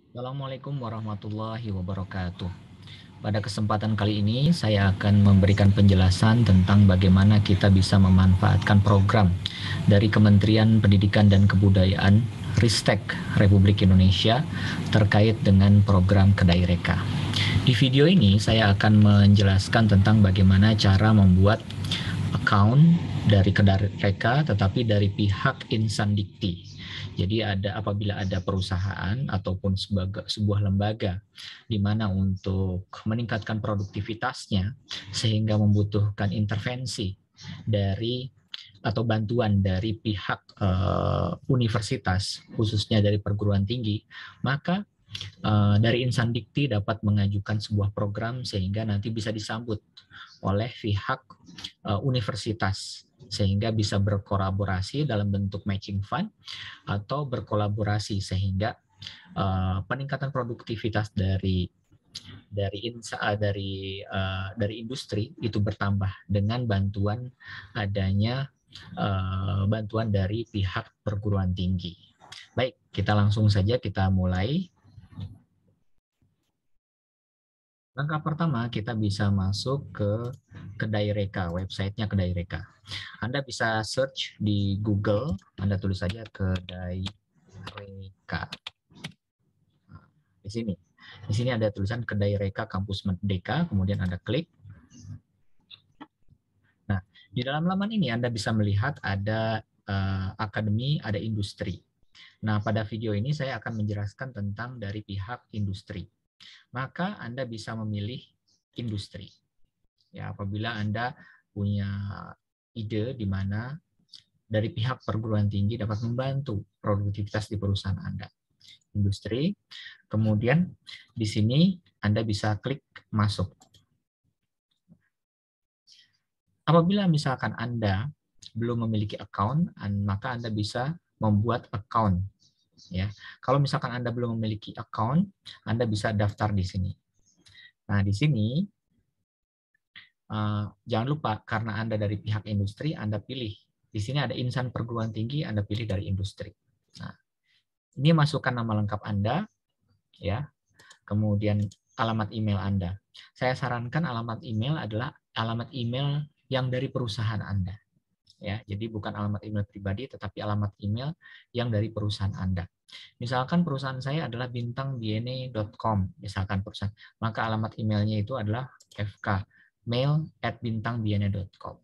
Assalamualaikum warahmatullahi wabarakatuh. Pada kesempatan kali ini saya akan memberikan penjelasan tentang bagaimana kita bisa memanfaatkan program dari Kementerian Pendidikan dan Kebudayaan Ristek Republik Indonesia terkait dengan program Kedai Reka. Di video ini saya akan menjelaskan tentang bagaimana cara membuat account dari Kedai Reka tetapi dari pihak Insan Dikti. Jadi apabila ada perusahaan ataupun sebuah lembaga di mana untuk meningkatkan produktivitasnya sehingga membutuhkan intervensi dari atau bantuan dari pihak universitas khususnya dari perguruan tinggi, maka dari Insan Dikti dapat mengajukan sebuah program sehingga nanti bisa disambut oleh pihak universitas sehingga bisa berkolaborasi dalam bentuk matching fund atau berkolaborasi sehingga peningkatan produktivitas dari industri itu bertambah dengan bantuan adanya bantuan dari pihak perguruan tinggi. Baik, kita langsung saja kita mulai. Langkah pertama, kita bisa masuk ke Kedai Reka, websitenya Kedai Reka. Anda bisa search di Google, Anda tulis saja Kedai Reka. Di sini. Di sini ada tulisan Kedai Reka Kampus Merdeka, kemudian Anda klik. Nah, di dalam laman ini Anda bisa melihat ada akademi, ada industri. Nah, pada video ini saya akan menjelaskan tentang dari pihak industri. Maka Anda bisa memilih industri. Ya, apabila Anda punya ide di mana dari pihak perguruan tinggi dapat membantu produktivitas di perusahaan Anda. Industri, kemudian di sini Anda bisa klik masuk. Apabila misalkan Anda belum memiliki account, maka Anda bisa membuat account. Ya, kalau misalkan Anda belum memiliki account, Anda bisa daftar di sini. Nah, di sini jangan lupa karena Anda dari pihak industri, Anda pilih. Di sini ada insan perguruan tinggi, Anda pilih dari industri. Nah, ini masukkan nama lengkap Anda, ya. Kemudian alamat email Anda. Saya sarankan alamat email adalah alamat email yang dari perusahaan Anda. Ya, jadi bukan alamat email pribadi, tetapi alamat email yang dari perusahaan Anda. Misalkan perusahaan saya adalah bintangbiene.com, misalkan perusahaan, maka alamat emailnya itu adalah fkmail@bintangbiene.com.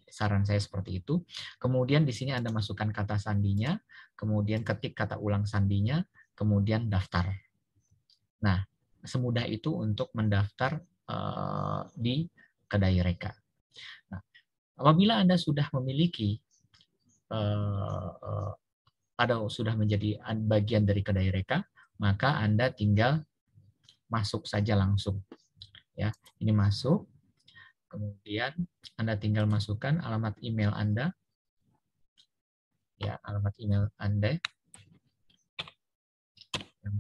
Saran saya seperti itu. Kemudian di sini Anda masukkan kata sandinya, kemudian ketik kata ulang sandinya, kemudian daftar. Nah, semudah itu untuk mendaftar di Kedai Reka. Nah, apabila Anda sudah memiliki sudah menjadi bagian dari Kedai Reka, maka Anda tinggal masuk saja langsung. Ya, ini masuk. Kemudian Anda tinggal masukkan alamat email Anda. Ya, alamat email Anda.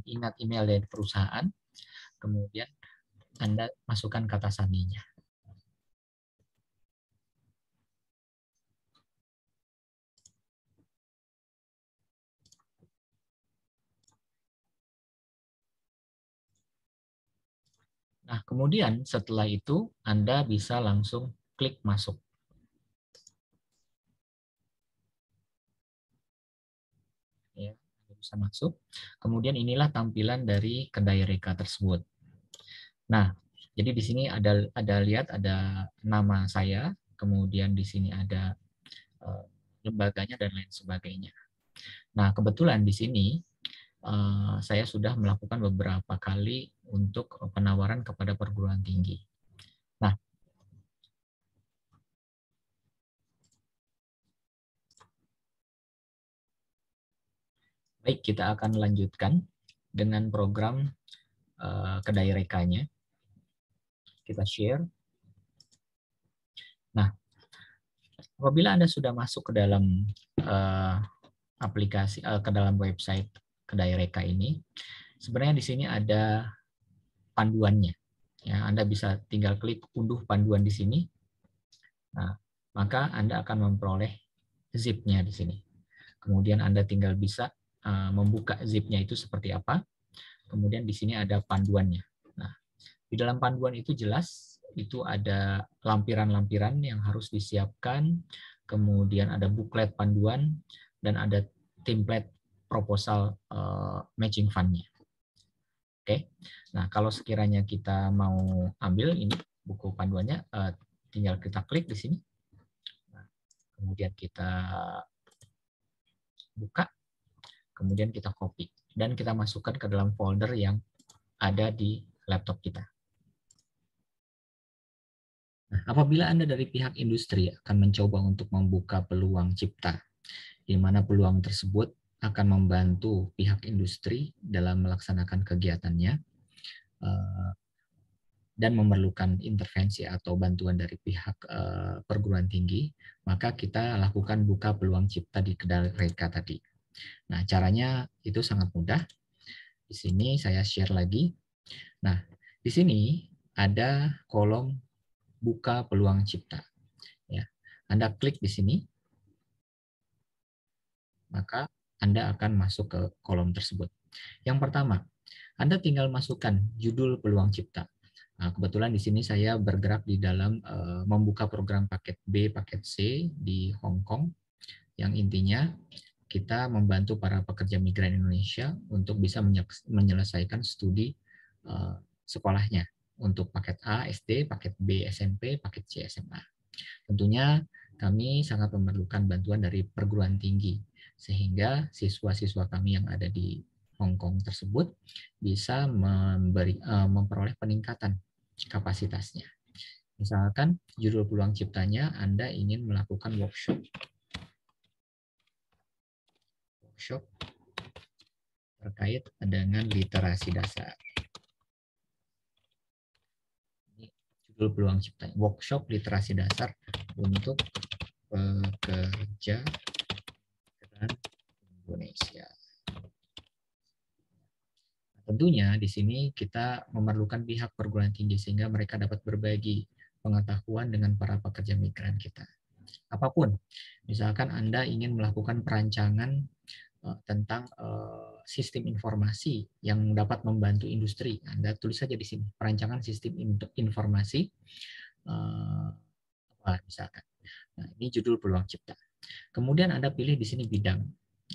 Ingat email dari perusahaan. Kemudian Anda masukkan kata sandinya. Nah, kemudian setelah itu Anda bisa langsung klik masuk. Ya, bisa masuk. Kemudian inilah tampilan dari Kedai Reka tersebut. Nah, jadi di sini ada nama saya, kemudian di sini ada lembaganya dan lain sebagainya. Nah, kebetulan di sini saya sudah melakukan beberapa kali untuk penawaran kepada perguruan tinggi. Nah, baik, kita akan lanjutkan dengan program Kedai Rekanya. Kita share. Nah, apabila Anda sudah masuk ke dalam aplikasi, ke dalam website Kedai Reka ini, sebenarnya di sini ada panduannya. Ya, Anda bisa tinggal klik unduh panduan di sini. Nah, maka Anda akan memperoleh zip-nya di sini. Kemudian Anda tinggal bisa membuka zip-nya itu seperti apa. kemudian di sini ada panduannya. Nah, di dalam panduan itu jelas itu ada lampiran-lampiran yang harus disiapkan, kemudian ada buklet panduan, dan ada template proposal matching fund-nya. Oke, nah kalau sekiranya kita mau ambil ini buku panduannya, tinggal kita klik di sini. Nah, kemudian kita buka, kemudian kita copy, dan kita masukkan ke dalam folder yang ada di laptop kita. Nah, apabila Anda dari pihak industri akan mencoba untuk membuka peluang cipta, di mana peluang tersebut akan membantu pihak industri dalam melaksanakan kegiatannya, dan memerlukan intervensi atau bantuan dari pihak perguruan tinggi, maka kita lakukan buka peluang cipta di Kedareka tadi. Nah, caranya itu sangat mudah. Di sini saya share lagi. Nah, di sini ada kolom buka peluang cipta. Ya, Anda klik di sini, maka Anda akan masuk ke kolom tersebut. Yang pertama, Anda tinggal masukkan judul peluang cipta. Nah, kebetulan di sini saya bergerak di dalam membuka program paket B, paket C di Hong Kong, yang intinya kita membantu para pekerja migran Indonesia untuk bisa menyelesaikan studi sekolahnya untuk paket A, SD, paket B, SMP, paket C, SMA. Tentunya kami sangat memerlukan bantuan dari perguruan tinggi, sehingga siswa-siswa kami yang ada di Hong Kong tersebut bisa memperoleh peningkatan kapasitasnya. Misalkan judul peluang ciptanya Anda ingin melakukan workshop terkait dengan literasi dasar. Ini judul peluang ciptanya, workshop literasi dasar untuk pekerja migran Indonesia. Tentunya di sini kita memerlukan pihak perguruan tinggi sehingga mereka dapat berbagi pengetahuan dengan para pekerja migran kita. Apapun, misalkan Anda ingin melakukan perancangan tentang sistem informasi yang dapat membantu industri, Anda tulis saja di sini perancangan sistem informasi misalkan. Nah, ini judul peluang cipta. Kemudian Anda pilih di sini bidang.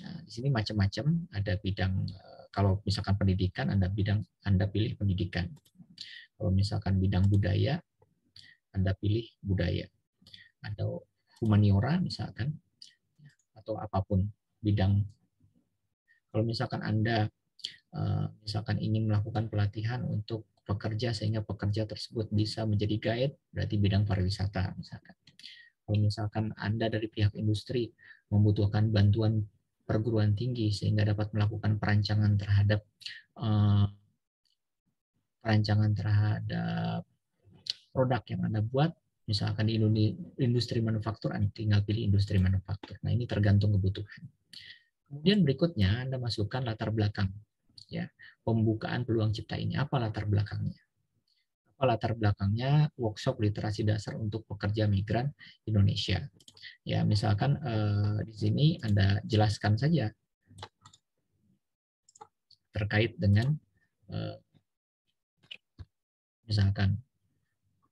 Nah, di sini macam-macam, ada bidang kalau misalkan pendidikan, Anda pilih pendidikan. Kalau misalkan bidang budaya, Anda pilih budaya. Atau humaniora misalkan, atau apapun bidang. Kalau misalkan Anda misalkan ingin melakukan pelatihan untuk pekerja sehingga pekerja tersebut bisa menjadi guide, berarti bidang pariwisata misalkan. Kalau misalkan Anda dari pihak industri membutuhkan bantuan perguruan tinggi sehingga dapat melakukan perancangan terhadap produk yang Anda buat, misalkan di industri manufaktur, Anda tinggal pilih industri manufaktur. Nah, ini tergantung kebutuhan. Kemudian berikutnya Anda masukkan latar belakang. Ya, pembukaan peluang cipta ini apa latar belakangnya? Apa latar belakangnya workshop literasi dasar untuk pekerja migran Indonesia? Ya, misalkan di sini Anda jelaskan saja terkait dengan misalkan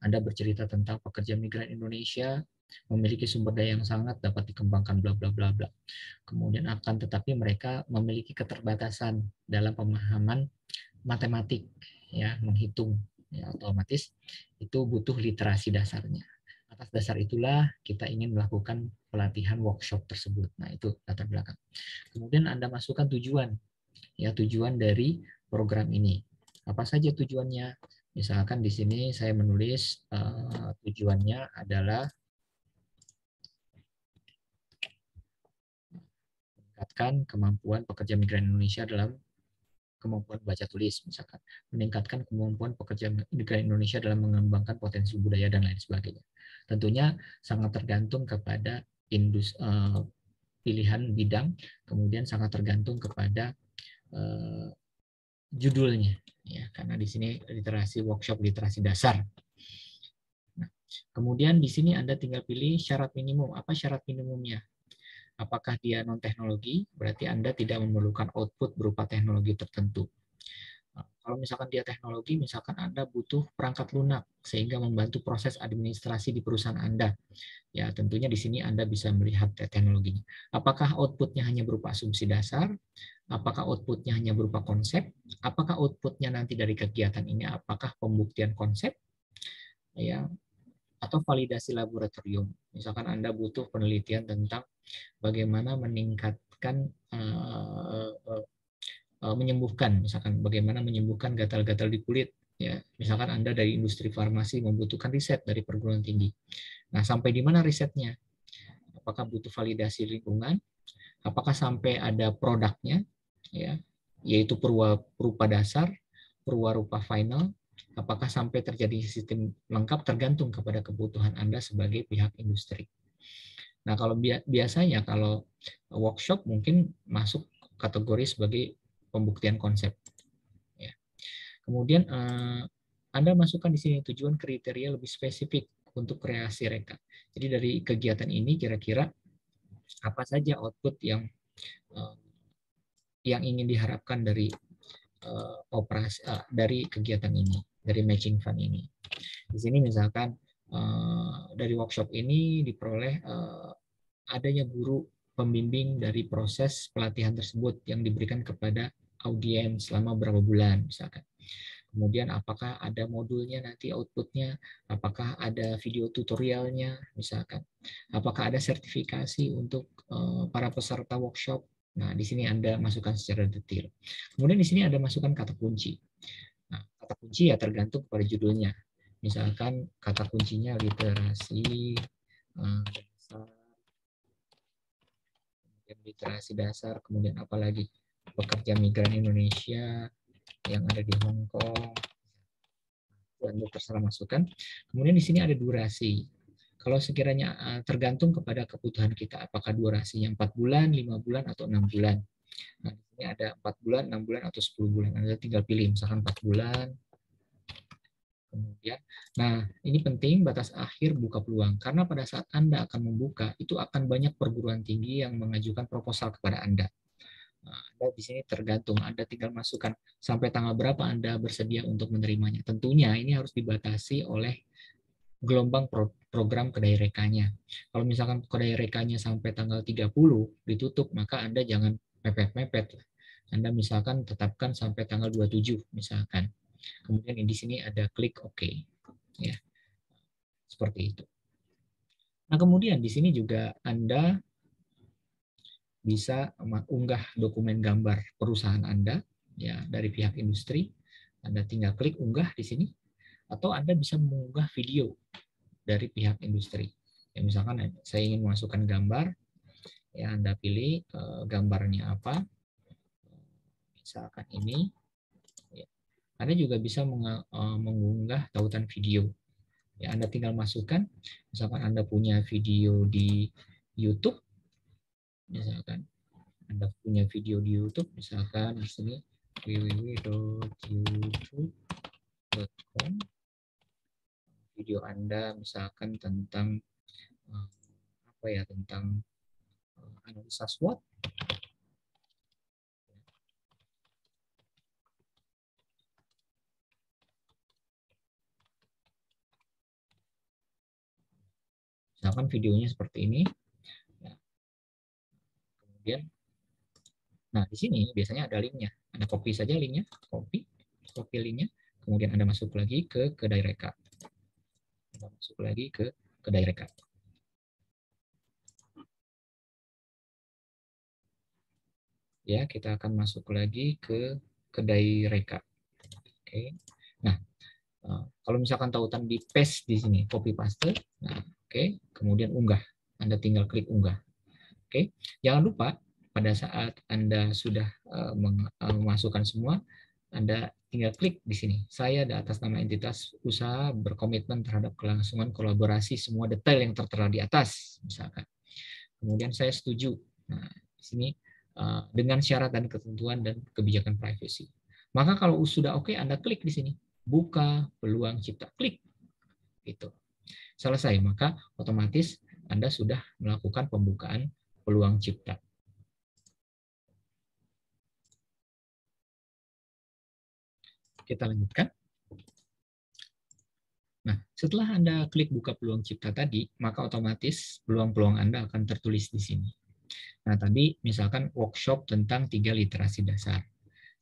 Anda bercerita tentang pekerja migran Indonesia memiliki sumber daya yang sangat dapat dikembangkan bla bla bla bla. Kemudian akan tetapi mereka memiliki keterbatasan dalam pemahaman matematik, ya, menghitung, ya, otomatis itu butuh literasi dasarnya. Atas dasar itulah kita ingin melakukan pelatihan workshop tersebut. Nah, itu latar belakang. Kemudian Anda masukkan tujuan, ya, tujuan dari program ini. Apa saja tujuannya? Misalkan di sini saya menulis tujuannya adalah meningkatkan kemampuan pekerja migran Indonesia dalam kemampuan baca tulis, misalkan meningkatkan kemampuan pekerja migran Indonesia dalam mengembangkan potensi budaya dan lain sebagainya. Tentunya sangat tergantung kepada pilihan bidang, kemudian sangat tergantung kepada judulnya, ya, karena di sini literasi workshop literasi dasar. Nah, kemudian di sini Anda tinggal pilih syarat minimum. Apa syarat minimumnya? Apakah dia non teknologi? Berarti Anda tidak memerlukan output berupa teknologi tertentu. Kalau misalkan dia teknologi, misalkan Anda butuh perangkat lunak sehingga membantu proses administrasi di perusahaan Anda. Ya, tentunya di sini Anda bisa melihat teknologinya. Apakah outputnya hanya berupa asumsi dasar? Apakah outputnya hanya berupa konsep? Apakah outputnya nanti dari kegiatan ini? Apakah pembuktian konsep? Ya, atau validasi laboratorium. Misalkan Anda butuh penelitian tentang bagaimana meningkatkan menyembuhkan, misalkan bagaimana menyembuhkan gatal-gatal di kulit, ya misalkan Anda dari industri farmasi membutuhkan riset dari perguruan tinggi. Nah, sampai di mana risetnya? Apakah butuh validasi lingkungan? Apakah sampai ada produknya, ya, yaitu perupa dasar, rupa final? Apakah sampai terjadi sistem lengkap? Tergantung kepada kebutuhan Anda sebagai pihak industri. Nah, kalau biasanya kalau workshop mungkin masuk kategori sebagai pembuktian konsep. Ya. Kemudian Anda masukkan di sini tujuan kriteria lebih spesifik untuk kreasi reka. Jadi dari kegiatan ini kira-kira apa saja output yang ingin diharapkan dari operasi dari kegiatan ini, dari matching fund ini. Di sini misalkan dari workshop ini diperoleh adanya guru pembimbing dari proses pelatihan tersebut yang diberikan kepada audiens selama berapa bulan misalkan. Kemudian apakah ada modulnya nanti outputnya, apakah ada video tutorialnya misalkan, apakah ada sertifikasi untuk para peserta workshop. Nah, di sini Anda masukkan secara detail. Kemudian di sini ada masukkan kata kunci. Nah, kata kunci ya tergantung pada judulnya. Misalkan kata kuncinya literasi dasar, literasi dasar, kemudian apalagi pekerja migran Indonesia yang ada di Hong Kong, Anda terserah masukkan. Kemudian di sini ada durasi. Kalau sekiranya tergantung kepada kebutuhan kita, apakah durasinya 4 bulan, 5 bulan, atau 6 bulan. Nah, di sini ada 4 bulan, 6 bulan, atau 10 bulan. Anda tinggal pilih, misalkan 4 bulan. Kemudian, nah ini penting batas akhir buka peluang. Karena pada saat Anda akan membuka, itu akan banyak perguruan tinggi yang mengajukan proposal kepada Anda. Nah, Anda di sini tergantung, Anda tinggal masukkan sampai tanggal berapa Anda bersedia untuk menerimanya. Tentunya ini harus dibatasi oleh gelombang program kedai rekanya. Kalau misalkan kedai rekanya sampai tanggal 30 ditutup, maka Anda jangan mepet-mepet. Anda misalkan tetapkan sampai tanggal 27 misalkan. Kemudian di sini ada klik OK. Ya. Seperti itu. Nah, kemudian di sini juga Anda bisa unggah dokumen gambar perusahaan Anda ya dari pihak industri. Anda tinggal klik unggah di sini, atau Anda bisa mengunggah video dari pihak industri. Ya, misalkan saya ingin memasukkan gambar, ya Anda pilih gambarnya apa, misalkan ini. Ya. Anda juga bisa mengunggah tautan video. Ya, Anda tinggal masukkan, misalkan Anda punya video di YouTube, misalkan Anda punya video di YouTube, misalkan di sini www.youtube.com, video Anda misalkan tentang apa ya, tentang analisa SWOT. Misalkan videonya seperti ini. Ya. Kemudian, nah di sini biasanya ada linknya. Anda copy saja linknya, copy linknya. Kemudian Anda masuk lagi ke kedai reka. Anda masuk lagi ke kedai reka. Ya, kita akan masuk lagi ke kedai reka. Oke. Nah, kalau misalkan tautan di paste di sini, copy paste. Nah, oke. Kemudian unggah. Anda tinggal klik unggah. Oke. Jangan lupa pada saat Anda sudah memasukkan semua, Anda tinggal klik di sini. Saya atas nama entitas usaha berkomitmen terhadap kelangsungan kolaborasi semua detail yang tertera di atas, misalkan. Kemudian saya setuju. Nah, di sini dengan syarat dan ketentuan dan kebijakan privacy. Maka kalau sudah oke, Anda klik di sini. Buka peluang cipta. Klik. Gitu. Selesai. Maka otomatis Anda sudah melakukan pembukaan peluang cipta. Kita lanjutkan. Nah, setelah Anda klik buka peluang cipta tadi, maka otomatis peluang-peluang Anda akan tertulis di sini. Nah, tadi misalkan workshop tentang 3 literasi dasar.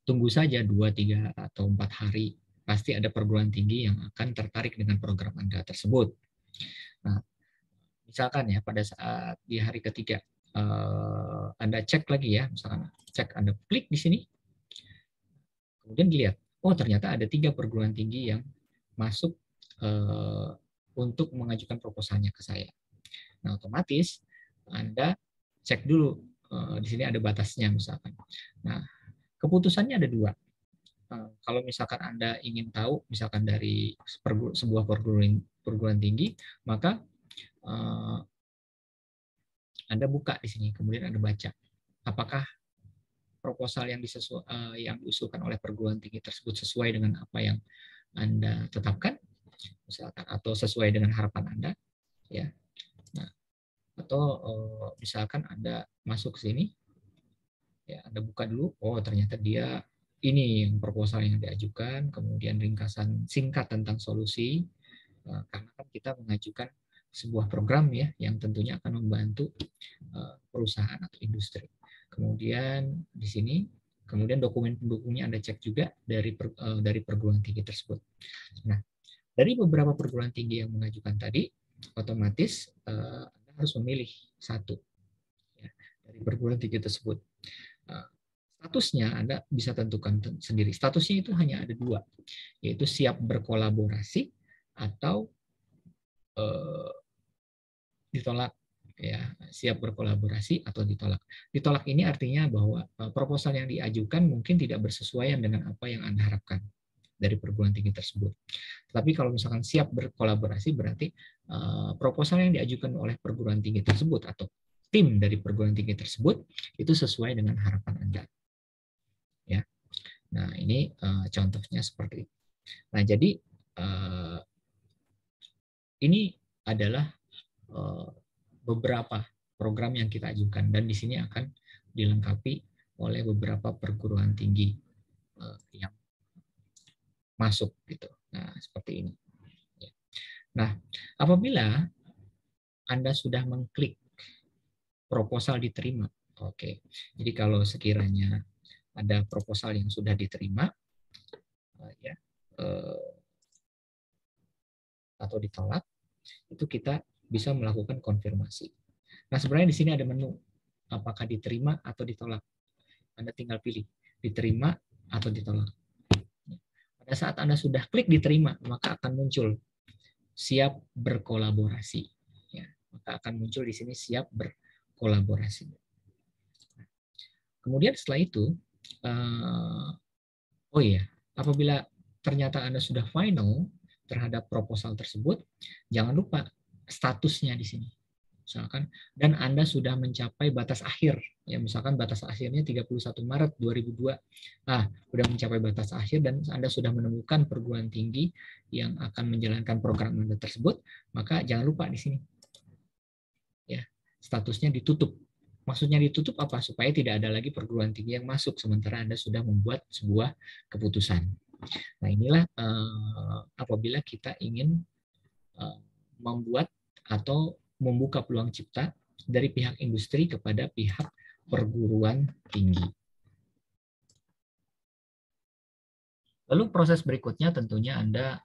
Tunggu saja 2, 3, atau 4 hari. Pasti ada perguruan tinggi yang akan tertarik dengan program Anda tersebut. Nah, misalkan ya pada saat di hari ketiga, Anda cek lagi ya, misalkan cek Anda klik di sini, kemudian dilihat, oh ternyata ada 3 perguruan tinggi yang masuk untuk mengajukan proposalnya ke saya. Nah, otomatis Anda cek dulu di sini ada batasnya misalkan. Nah, keputusannya ada 2. Kalau misalkan Anda ingin tahu misalkan dari sebuah perguruan tinggi, maka Anda buka di sini, kemudian Anda baca apakah proposal yang diusulkan oleh perguruan tinggi tersebut sesuai dengan apa yang Anda tetapkan, misalkan, atau sesuai dengan harapan Anda, ya. Nah, atau misalkan Anda masuk ke sini, ya Anda buka dulu, oh ternyata dia ini yang proposal yang diajukan, kemudian ringkasan singkat tentang solusi, karena kan kita mengajukan sebuah program ya yang tentunya akan membantu perusahaan atau industri. Kemudian di sini, kemudian dokumen pendukungnya Anda cek juga dari perguruan tinggi tersebut. Nah, dari beberapa perguruan tinggi yang mengajukan tadi, otomatis Anda harus memilih satu ya, dari perguruan tinggi tersebut. Statusnya Anda bisa tentukan sendiri. Statusnya itu hanya ada 2, yaitu siap berkolaborasi atau ditolak. Ya, siap berkolaborasi atau ditolak. Ditolak ini artinya bahwa proposal yang diajukan mungkin tidak bersesuaian dengan apa yang Anda harapkan dari perguruan tinggi tersebut. Tapi kalau misalkan siap berkolaborasi berarti proposal yang diajukan oleh perguruan tinggi tersebut atau tim dari perguruan tinggi tersebut itu sesuai dengan harapan Anda. Ya. Nah, ini contohnya seperti itu. Nah, jadi ini adalah beberapa program yang kita ajukan dan di sini akan dilengkapi oleh beberapa perguruan tinggi yang masuk gitu. Nah, seperti ini. Nah, apabila Anda sudah mengklik proposal diterima, oke. Jadi kalau sekiranya ada proposal yang sudah diterima, ya, atau ditolak, itu kita bisa melakukan konfirmasi. Nah, sebenarnya di sini ada menu, apakah diterima atau ditolak. Anda tinggal pilih, diterima atau ditolak. Pada saat Anda sudah klik diterima, maka akan muncul siap berkolaborasi. Ya, maka akan muncul di sini siap berkolaborasi. Kemudian setelah itu, oh iya, apabila ternyata Anda sudah final terhadap proposal tersebut, jangan lupa statusnya di sini. Misalkan, dan Anda sudah mencapai batas akhir. Ya, misalkan batas akhirnya 31 Maret 2002. Nah, sudah mencapai batas akhir dan Anda sudah menemukan perguruan tinggi yang akan menjalankan program Anda tersebut, maka jangan lupa di sini. Ya, statusnya ditutup. Maksudnya ditutup apa? Supaya tidak ada lagi perguruan tinggi yang masuk sementara Anda sudah membuat sebuah keputusan. Nah, inilah apabila kita ingin membuat atau membuka peluang cipta dari pihak industri kepada pihak perguruan tinggi. Lalu proses berikutnya tentunya Anda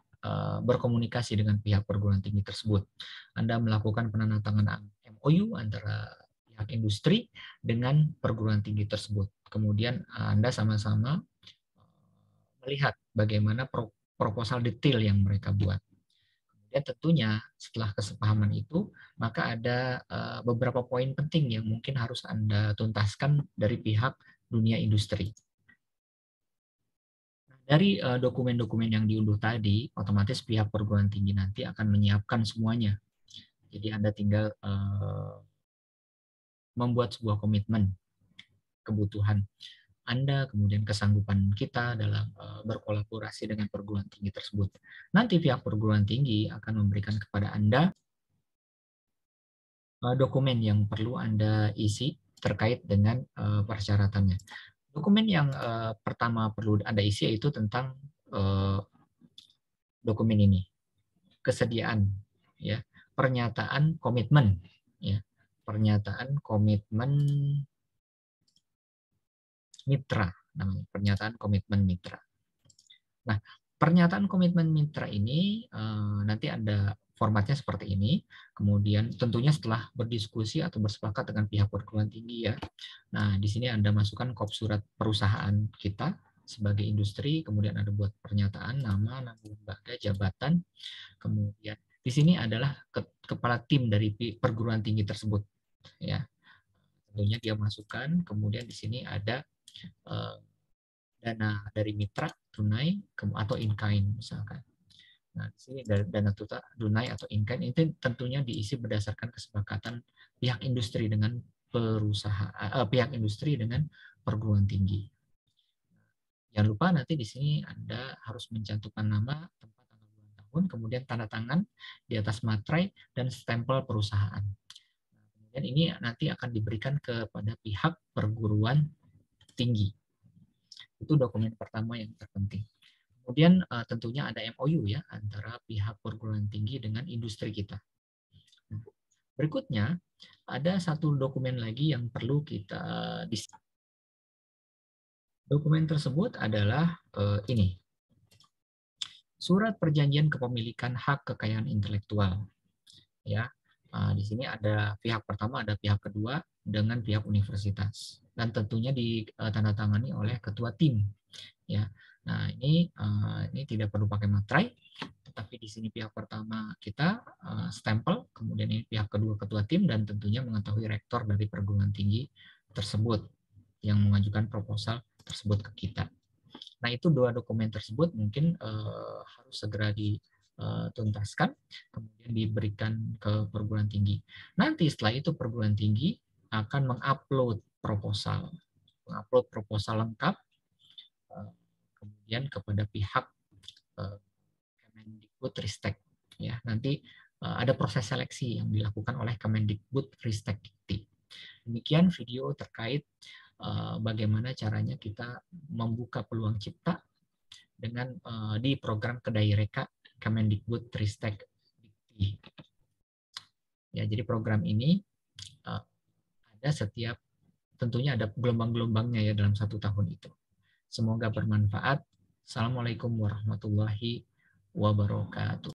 berkomunikasi dengan pihak perguruan tinggi tersebut. Anda melakukan penandatanganan MOU antara pihak industri dengan perguruan tinggi tersebut. Kemudian Anda sama-sama melihat bagaimana proposal detail yang mereka buat. Dan tentunya setelah kesepahaman itu, maka ada beberapa poin penting yang mungkin harus Anda tuntaskan dari pihak dunia industri. Dari dokumen-dokumen yang diunduh tadi, otomatis pihak perguruan tinggi nanti akan menyiapkan semuanya. Jadi Anda tinggal membuat sebuah komitmen, kebutuhan Anda, kemudian kesanggupan kita dalam berkolaborasi dengan perguruan tinggi tersebut. Nanti pihak perguruan tinggi akan memberikan kepada Anda dokumen yang perlu Anda isi terkait dengan persyaratannya. Dokumen yang pertama perlu Anda isi yaitu tentang dokumen ini. Kesediaan, ya, pernyataan komitmen, ya, pernyataan komitmen mitra, namanya pernyataan komitmen mitra. Nah, pernyataan komitmen mitra ini nanti ada formatnya seperti ini. Kemudian tentunya setelah berdiskusi atau bersepakat dengan pihak perguruan tinggi ya. Nah, di sini Anda masukkan kop surat perusahaan kita sebagai industri, kemudian ada buat pernyataan nama lembaga, jabatan, kemudian di sini adalah kepala tim dari perguruan tinggi tersebut ya. Tentunya dia masukkan, kemudian di sini ada dana dari mitra tunai atau in kind misalkan. Nah, di sini dana tunai atau in kind itu tentunya diisi berdasarkan kesepakatan pihak industri dengan pihak industri dengan perguruan tinggi. Jangan lupa nanti di sini Anda harus mencantumkan nama, tempat, tanggal, bulan, tahun, kemudian tanda tangan di atas materai dan stempel perusahaan. Kemudian ini nanti akan diberikan kepada pihak perguruan tinggi. Itu dokumen pertama yang terpenting. Kemudian tentunya ada MOU ya antara pihak perguruan tinggi dengan industri kita. Berikutnya ada satu dokumen lagi yang perlu kita dokumen tersebut adalah ini. Surat perjanjian kepemilikan hak kekayaan intelektual. Ya. Di sini ada pihak pertama, ada pihak kedua dengan pihak universitas dan tentunya ditandatangani oleh ketua tim. Ya. Nah, ini tidak perlu pakai materai, tetapi di sini pihak pertama kita stempel, kemudian ini pihak kedua ketua tim dan tentunya mengetahui rektor dari perguruan tinggi tersebut yang mengajukan proposal tersebut ke kita. Nah, itu dua dokumen tersebut mungkin harus segera dituntaskan, kemudian diberikan ke perguruan tinggi. Nanti setelah itu perguruan tinggi akan mengupload proposal lengkap, kemudian kepada pihak Kemendikbudristek. Ya, nanti ada proses seleksi yang dilakukan oleh Kemendikbudristek. Demikian video terkait bagaimana caranya kita membuka peluang cipta dengan di program Kedaireka Kemendikbudristek. Ya, jadi program ini ada tentunya ada gelombang-gelombangnya ya dalam 1 tahun itu. Semoga bermanfaat. Assalamualaikum warahmatullahi wabarakatuh.